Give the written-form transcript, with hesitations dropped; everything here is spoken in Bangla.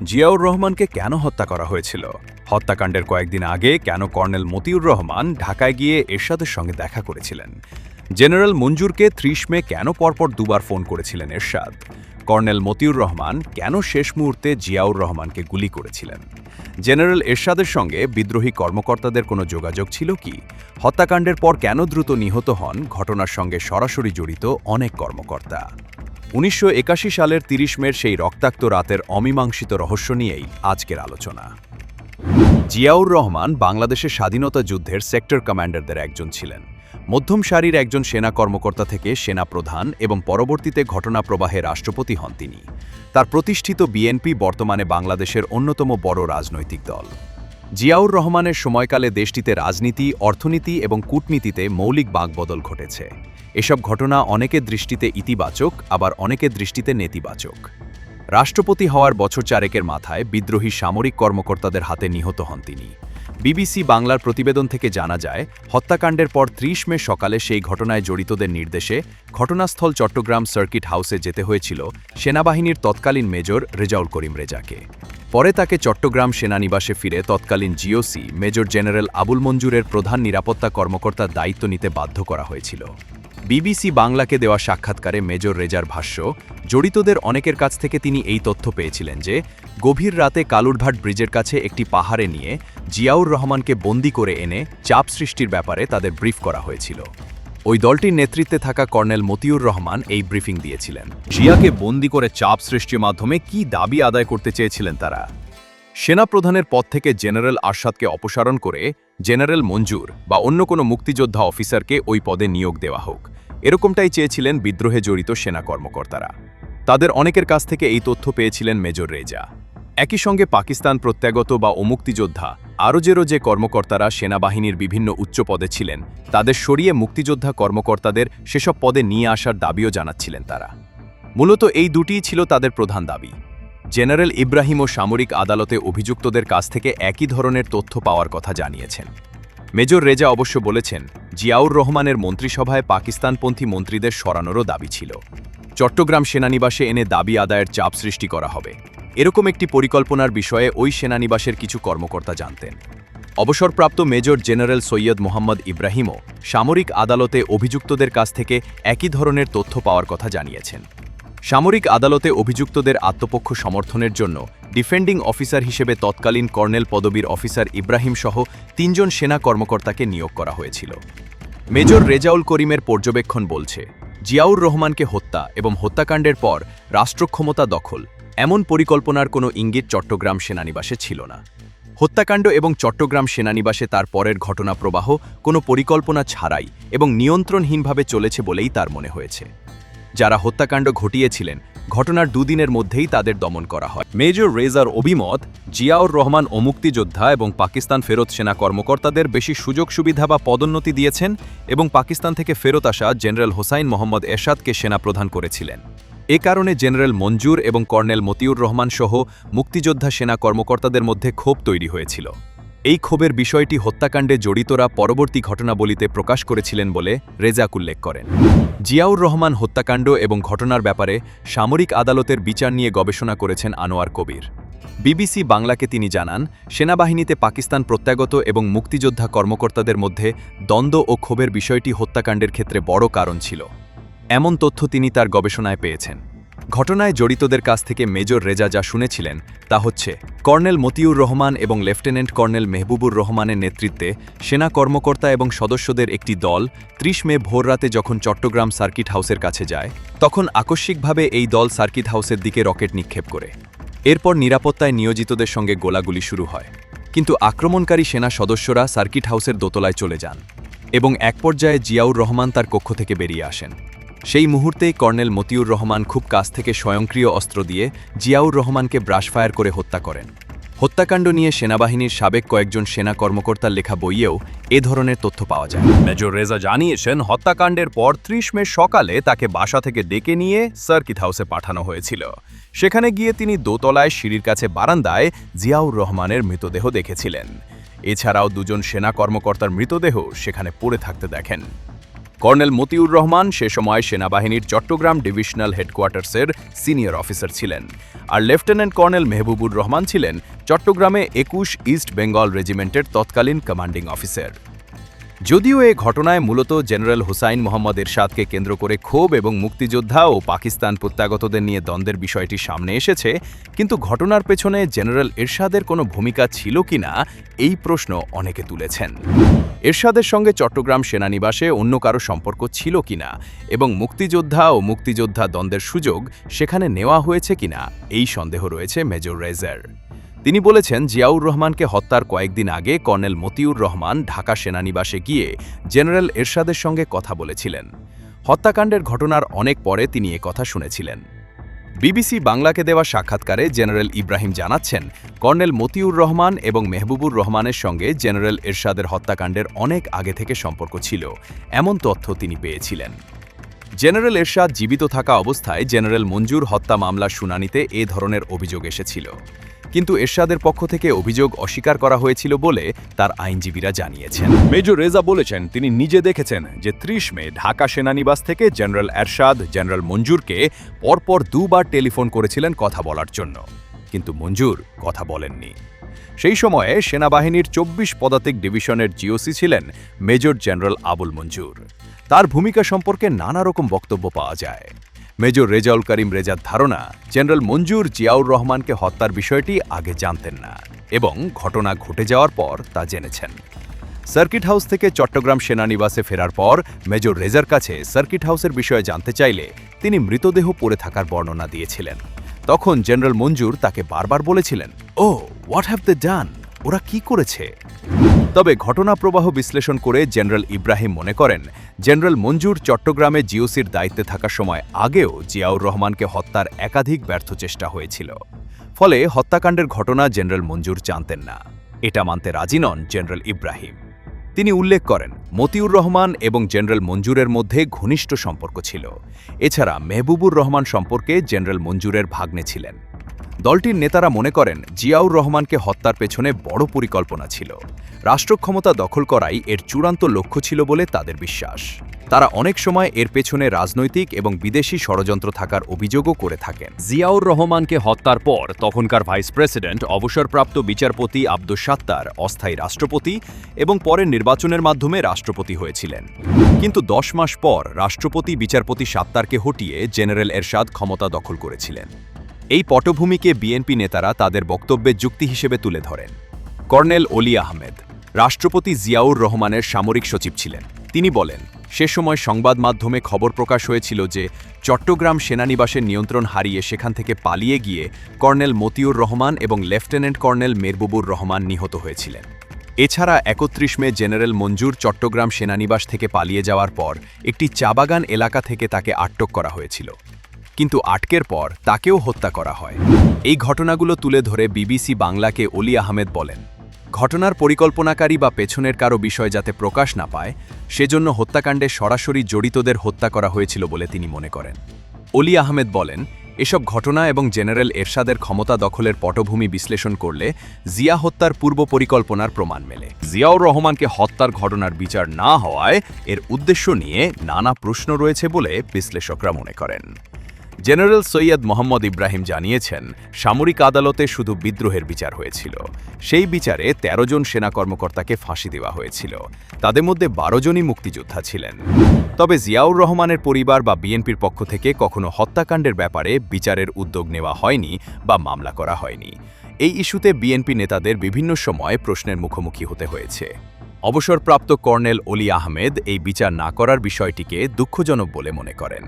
জিয়াউর রহমানকে কেন হত্যা করা হয়েছিল? হত্যাকাণ্ডের কয়েকদিন আগে কেন কর্নেল মতিউর রহমান ঢাকায় গিয়ে এরশাদের সঙ্গে দেখা করেছিলেন? জেনারেল মঞ্জুরকে ৩০ মে কেন পরপর দুবার ফোন করেছিলেন এরশাদ? কর্নেল মতিউর রহমান কেন শেষ মুহূর্তে জিয়াউর রহমানকে গুলি করেছিলেন? জেনারেল এরশাদের সঙ্গে বিদ্রোহী কর্মকর্তাদের কোনো যোগাযোগ ছিল কি? হত্যাকাণ্ডের পর কেন দ্রুত নিহত হন ঘটনার সঙ্গে সরাসরি জড়িত অনেক কর্মকর্তা? ১৯৮১ সালের ৩০ মের সেই রক্তাক্ত রাতের অমীমাংসিত রহস্য নিয়েই আজকের আলোচনা। জিয়াউর রহমান বাংলাদেশের স্বাধীনতা যুদ্ধের সেক্টর কমান্ডারদের একজন ছিলেন। মধ্যম সারির একজন সেনা কর্মকর্তা থেকে সেনা প্রধান এবং পরবর্তীতে ঘটনা প্রবাহে রাষ্ট্রপতি হন তিনি। তার প্রতিষ্ঠিত বিএনপি বর্তমানে বাংলাদেশের অন্যতম বড় রাজনৈতিক দল। জিয়াউর রহমানের সময়কালে দেশটিতে রাজনীতি, অর্থনীতি এবং কূটনীতিতে মৌলিক বাঁকবদল ঘটেছে। এসব ঘটনা অনেকের দৃষ্টিতে ইতিবাচক, আবার অনেকের দৃষ্টিতে নেতিবাচক। রাষ্ট্রপতি হওয়ার বছর চারেকের মাথায় বিদ্রোহী সামরিক কর্মকর্তাদের হাতে নিহত হন তিনি। বিবিসি বাংলার প্রতিবেদন থেকে জানা যায়, হত্যাকাণ্ডের পর ৩০ মে সকালে সেই ঘটনায় জড়িতদের নির্দেশে ঘটনাস্থল চট্টগ্রাম সার্কিট হাউসে যেতে হয়েছিল সেনাবাহিনীর তৎকালীন মেজর রেজাউল করিম রেজাকে। পরে তাকে চট্টগ্রাম সেনানিবাসে ফিরে তৎকালীন জিওসি মেজর জেনারেল আবুল মঞ্জুরের প্রধান নিরাপত্তা কর্মকর্তার দায়িত্ব নিতে বাধ্য করা হয়েছিল। বিবিসি বাংলাকে দেওয়া সাক্ষাৎকারে মেজর রেজার ভাষ্য, জড়িতদের অনেকের কাছ থেকে তিনি এই তথ্য পেয়েছিলেন যে গভীর রাতে কালুরঘাট ব্রিজের কাছে একটি পাহাড়ে নিয়ে জিয়াউর রহমানকে বন্দী করে এনে চাপ সৃষ্টির ব্যাপারে তাদের ব্রিফ করা হয়েছিল। ওই দলটির নেতৃত্বে থাকা কর্নেল মতিউর রহমান এই ব্রিফিং দিয়েছিলেন। জিয়াকে বন্দী করে চাপ সৃষ্টির মাধ্যমে কি দাবি আদায় করতে চেয়েছিলেন তারা? সেনাপ্রধানের পদ থেকে জেনারেল আরশাদকে অপসারণ করে জেনারেল মঞ্জুর বা অন্য কোনো মুক্তিযোদ্ধা অফিসারকে ওই পদে নিয়োগ দেওয়া হোক, এরকমটাই চেয়েছিলেন বিদ্রোহে জড়িত সেনা কর্মকর্তারা। তাদের অনেকের কাছ থেকে এই তথ্য পেয়েছিলেন মেজর রেজা। একই সঙ্গে পাকিস্তান প্রত্যাগত বা অমুক্তিযোদ্ধা আরও যে কর্মকর্তারা সেনাবাহিনীর বিভিন্ন উচ্চ পদে ছিলেন, তাদের সরিয়ে মুক্তিযোদ্ধা কর্মকর্তাদের সেসব পদে নিয়ে আসার দাবিও জানাচ্ছিলেন তারা। মূলত এই দুটিই ছিল তাদের প্রধান দাবি। জেনারেল ইব্রাহিমও সামরিক আদালতে অভিযুক্তদের কাছ থেকে একই ধরনের তথ্য পাওয়ার কথা জানিয়েছেন। মেজর রেজা অবশ্য বলেছেন, জিয়াউর রহমানের মন্ত্রিসভায় পাকিস্তানপন্থী মন্ত্রীদের সরানোরও দাবি ছিল। চট্টগ্রাম সেনানিবাসে এনে দাবি আদায়ের চাপ সৃষ্টি করা হবে, এরকম একটি পরিকল্পনার বিষয়ে ওই সেনানিবাসের কিছু কর্মকর্তা জানতেন। অবসরপ্রাপ্ত মেজর জেনারেল সৈয়দ মোহাম্মদ ইব্রাহিমও সামরিক আদালতে অভিযুক্তদের কাছ থেকে একই ধরনের তথ্য পাওয়ার কথা জানিয়েছেন। সামরিক আদালতে অভিযুক্তদের আত্মপক্ষ সমর্থনের জন্য ডিফেন্ডিং অফিসার হিসেবে তৎকালীন কর্নেল পদবীর অফিসার ইব্রাহিম সহ ৩ জন সেনা কর্মকর্তাকে নিয়োগ করা হয়েছিল। মেজর রেজাউল করিমের পর্যবেক্ষণ বলছে, জিয়াউর রহমানকে হত্যা এবং হত্যাকাণ্ডের পর রাষ্ট্রক্ষমতা দখল এমন পরিকল্পনার কোনো ইঙ্গিত চট্টগ্রাম সেনানিবাসে ছিল না। হত্যাকাণ্ড এবং চট্টগ্রাম সেনানিবাসে তার পরের ঘটনা প্রবাহ কোনো পরিকল্পনা ছাড়াই এবং নিয়ন্ত্রণহীনভাবে চলেছে বলেই তার মনে হয়েছে। যারা হত্যাকাণ্ড ঘটিয়েছিলেন, ঘটনার দুদিনের মধ্যেই তাদের দমন করা হয়। মেজর রেজার অভিমত, জিয়াউর রহমান মুক্তিযোদ্ধা এবং পাকিস্তান ফেরত সেনা কর্মকর্তাদের বেশি সুযোগ সুবিধা বা পদোন্নতি দিয়েছেন এবং পাকিস্তান থেকে ফেরত আসা জেনারেল হোসাইন মোহাম্মদ এরশাদকে সেনাপ্রধান করেছিলেন। এ কারণে জেনারেল মঞ্জুর এবং কর্নেল মতিউর রহমান সহ মুক্তিযোদ্ধা সেনা কর্মকর্তাদের মধ্যে ক্ষোভ তৈরি হয়েছিল। এই ক্ষোভের বিষয়টি হত্যাকাণ্ডে জড়িতরা পরবর্তী ঘটনাবলিতে প্রকাশ করেছিলেন বলে রেজাক উল্লেখ করেন। জিয়াউর রহমান হত্যাকাণ্ড এবং ঘটনার ব্যাপারে সামরিক আদালতের বিচার নিয়ে গবেষণা করেছেন আনোয়ার কবির। বিবিসি বাংলাকে তিনি জানান, সেনাবাহিনীতে পাকিস্তান প্রত্যাগত এবং মুক্তিযোদ্ধা কর্মকর্তাদের মধ্যে দ্বন্দ্ব ও ক্ষোভের বিষয়টি হত্যাকাণ্ডের ক্ষেত্রে বড় কারণ ছিল। এমন তথ্য তিনি তার গবেষণায় পেয়েছেন। ঘটনায় জড়িতদের কাছ থেকে মেজর রেজা যা শুনেছিলেন তা হচ্ছে, কর্নেল মতিউর রহমান এবং লেফটেন্যান্ট কর্নেল মেহবুবুর রহমানের নেতৃত্বে সেনা কর্মকর্তা এবং সদস্যদের একটি দল ৩০ মে ভোররাতে যখন চট্টগ্রাম সার্কিট হাউসের কাছে যায়, তখন আকস্মিকভাবে এই দল সার্কিট হাউসের দিকে রকেট নিক্ষেপ করে। এরপর নিরাপত্তায় নিয়োজিতদের সঙ্গে গোলাগুলি শুরু হয়, কিন্তু আক্রমণকারী সেনা সদস্যরা সার্কিট হাউসের দোতলায় চলে যান এবং এক পর্যায়ে জিয়াউর রহমান তার কক্ষ থেকে বেরিয়ে আসেন। সেই মুহূর্তেই কর্নেল মতিউর রহমান খুব কাছ থেকে স্বয়ংক্রিয় অস্ত্র দিয়ে জিয়াউর রহমানকে ব্রাশফায়ার করে হত্যা করেন। হত্যাকাণ্ড নিয়ে সেনাবাহিনীর সাবেক কয়েকজন সেনা কর্মকর্তার লেখা বইয়েও এ ধরনের তথ্য পাওয়া যায়। মেজর রেজা জানিয়েছেন, হত্যাকাণ্ডের পর ৩০ মে সকালে তাকে বাসা থেকে ডেকে নিয়ে সার্কিট হাউসে পাঠানো হয়েছিল। সেখানে গিয়ে তিনি দোতলায় সিঁড়ির কাছে বারান্দায় জিয়াউর রহমানের মৃতদেহ দেখেছিলেন। এছাড়াও ২ জন সেনা কর্মকর্তার মৃতদেহ সেখানে পড়ে থাকতে দেখেন। কর্নেল মতিউর রহমান সে সময় সেনাবাহিনীর চট্টগ্রাম ডিভিশনাল হেডকোয়ার্টার্সের সিনিয়র অফিসার ছিলেন, আর লেফটেন্যান্ট কর্নেল মেহবুবুর রহমান ছিলেন চট্টগ্রামে ২১ ইস্ট বেঙ্গল রেজিমেন্টের তৎকালীন কমান্ডিং অফিসার। যদিও এ ঘটনায় মূলত জেনারেল হুসাইন মোহাম্মদ এরশাদকে কেন্দ্র করে ক্ষোভ এবং মুক্তিযোদ্ধা ও পাকিস্তান প্রত্যাগতদের নিয়ে দ্বন্দ্বের বিষয়টি সামনে এসেছে, কিন্তু ঘটনার পেছনে জেনারেল এরশাদের কোনো ভূমিকা ছিল কিনা এই প্রশ্ন অনেকে তুলেছেন। এরশাদের সঙ্গে চট্টগ্রাম সেনানিবাসে অন্য কারো সম্পর্ক ছিল কিনা এবং মুক্তিযোদ্ধা দ্বন্দ্বের সুযোগ সেখানে নেওয়া হয়েছে কিনা এই সন্দেহ রয়েছে মেজর রেজার। তিনি বলেছেন, জিয়াউর রহমানকে হত্যার কয়েকদিন আগে কর্নেল মতিউর রহমান ঢাকা সেনানিবাসে গিয়ে জেনারেল এরশাদের সঙ্গে কথা বলেছিলেন। হত্যাকাণ্ডের ঘটনার অনেক পরে তিনি কথা শুনেছিলেন। বিবিসি বাংলাকে দেওয়া সাক্ষাৎকারে জেনারেল ইব্রাহিম জানাচ্ছেন, কর্নেল মতিউর রহমান এবং মেহবুবুর রহমানের সঙ্গে জেনারেল এরশাদের হত্যাকাণ্ডের অনেক আগে থেকে সম্পর্ক ছিল, এমন তথ্য তিনি পেয়েছিলেন। জেনারেল এরশাদ জীবিত থাকা অবস্থায় জেনারেল মঞ্জুর হত্যা মামলার শুনানিতে এ ধরনের অভিযোগ এসেছিল, কিন্তু এরশাদের পক্ষ থেকে অভিযোগ অস্বীকার করা হয়েছিল বলে তার আইনজীবীরা জানিয়েছেন। মেজর রেজা বলেছেন, তিনি নিজে দেখেছেন যে ৩০ মে ঢাকা সেনানিবাস থেকে জেনারেল এরশাদ জেনারেল মঞ্জুরকে পরপর দুবার টেলিফোন করেছিলেন কথা বলার জন্য, কিন্তু মঞ্জুর কথা বলেননি। সেই সময়ে সেনাবাহিনীর ২৪ পদাতিক ডিভিশনের জিওসি ছিলেন মেজর জেনারেল আবুল মঞ্জুর। তার ভূমিকা সম্পর্কে নানা রকম বক্তব্য পাওয়া যায়। মেজর রেজাউল করিম রেজার ধারণা, জেনারেল মঞ্জুর জিয়াউর রহমানকে হত্যার বিষয়টি আগে জানতেন না এবং ঘটনা ঘটে যাওয়ার পর তা জেনেছেন। সার্কিট হাউস থেকে চট্টগ্রাম সেনানিবাসে ফেরার পর মেজর রেজার কাছে সার্কিট হাউসের বিষয়ে জানতে চাইলে তিনি মৃতদেহ পড়ে থাকার বর্ণনা দিয়েছিলেন। তখন জেনারেল মঞ্জুর তাকে বারবার বলেছিলেন, ও হোয়াট হ্যাভ দে ডান, ওরা কি করেছে? তবে ঘটনা প্রবাহ বিশ্লেষণ করে জেনারেল ইব্রাহিম মনে করেন, জেনারেল মঞ্জুর চট্টগ্রামে জিওসির দায়িত্বে থাকার সময় আগেও জিয়াউর রহমানকে হত্যার একাধিক ব্যর্থ চেষ্টা হয়েছিল। ফলে হত্যাকাণ্ডের ঘটনা জেনারেল মঞ্জুর জানতেন না, এটা মানতে রাজি নন জেনারেল ইব্রাহিম। তিনি উল্লেখ করেন, মতিউর রহমান এবং জেনারেল মঞ্জুরের মধ্যে ঘনিষ্ঠ সম্পর্ক ছিল। এছাড়া মেহবুবুর রহমান সম্পর্কে জেনারেল মঞ্জুরের ভাগ্নে ছিলেন। দলটির নেতারা মনে করেন, জিয়াউর রহমানকে হত্যার পেছনে বড় পরিকল্পনা ছিল। রাষ্ট্রক্ষমতা দখল করাই এর চূড়ান্ত লক্ষ্য ছিল বলে তাদের বিশ্বাস। তারা অনেক সময় এর পেছনে রাজনৈতিক এবং বিদেশি ষড়যন্ত্র থাকার অভিযোগও করে থাকেন। জিয়াউর রহমানকে হত্যার পর তখনকার ভাইস প্রেসিডেন্ট অবসরপ্রাপ্ত বিচারপতি আব্দুস সাত্তার অস্থায়ী রাষ্ট্রপতি এবং পরের নির্বাচনের মাধ্যমে রাষ্ট্রপতি হয়েছিলেন। কিন্তু ১০ মাস পর রাষ্ট্রপতি বিচারপতি সাত্তারকে হটিয়ে জেনারেল এরশাদ ক্ষমতা দখল করেছিলেন। এই পটভূমিকে বিএনপি নেতারা তাদের বক্তব্যে যুক্তি হিসেবে তুলে ধরেন। কর্নেল অলি আহমেদ রাষ্ট্রপতি জিয়াউর রহমানের সামরিক সচিব ছিলেন। তিনি বলেন, সে সময় সংবাদ মাধ্যমে খবর প্রকাশ হয়েছিল যে চট্টগ্রাম সেনানিবাসের নিয়ন্ত্রণ হারিয়ে সেখান থেকে পালিয়ে গিয়ে কর্নেল মতিউর রহমান এবং লেফটেন্যান্ট কর্নেল মেহবুবুর রহমান নিহত হয়েছিলেন। এছাড়া ৩১ মে জেনারেল মঞ্জুর চট্টগ্রাম সেনানিবাস থেকে পালিয়ে যাওয়ার পর একটি চাবাগান এলাকা থেকে তাকে আটক করা হয়েছিল, কিন্তু আটকের পর তাকেও হত্যা করা হয়। এই ঘটনাগুলো তুলে ধরে বিবিসি বাংলাকে অলি আহমেদ বলেন, ঘটনার পরিকল্পনাকারী বা পেছনের কারো বিষয় যাতে প্রকাশ না পায় সেজন্য হত্যাকাণ্ডে সরাসরি জড়িতদের হত্যা করা হয়েছিল বলে তিনি মনে করেন। অলি আহমেদ বলেন, এসব ঘটনা এবং জেনারেল এরশাদের ক্ষমতা দখলের পটভূমি বিশ্লেষণ করলে জিয়া হত্যার পূর্ব পরিকল্পনার প্রমাণ মেলে। জিয়াউর রহমানকে হত্যার ঘটনার বিচার না হওয়ায় এর উদ্দেশ্য নিয়ে নানা প্রশ্ন রয়েছে বলে বিশ্লেষকরা মনে করেন। জেনারেল সৈয়দ মোহাম্মদ ইব্রাহিম জানিয়েছেন, সামরিক আদালতে শুধু বিদ্রোহের বিচার হয়েছিল। সেই বিচারে ১৩ জন সেনা কর্মকর্তাকে ফাঁসি দেওয়া হয়েছিল। তাদের মধ্যে ১২ জনই মুক্তিযোদ্ধা ছিলেন। তবে জিয়াউর রহমানের পরিবার বা বিএনপির পক্ষ থেকে কখনো হত্যাকাণ্ডের ব্যাপারে বিচারের উদ্যোগ নেওয়া হয়নি বা মামলা করা হয়নি। এই ইস্যুতে বিএনপি নেতাদের বিভিন্ন সময় প্রশ্নের মুখোমুখি হতে হয়েছে। অবসরপ্রাপ্ত কর্নেল অলি আহমেদ এই বিচার না করার বিষয়টিকে দুঃখজনক বলে মনে করেন।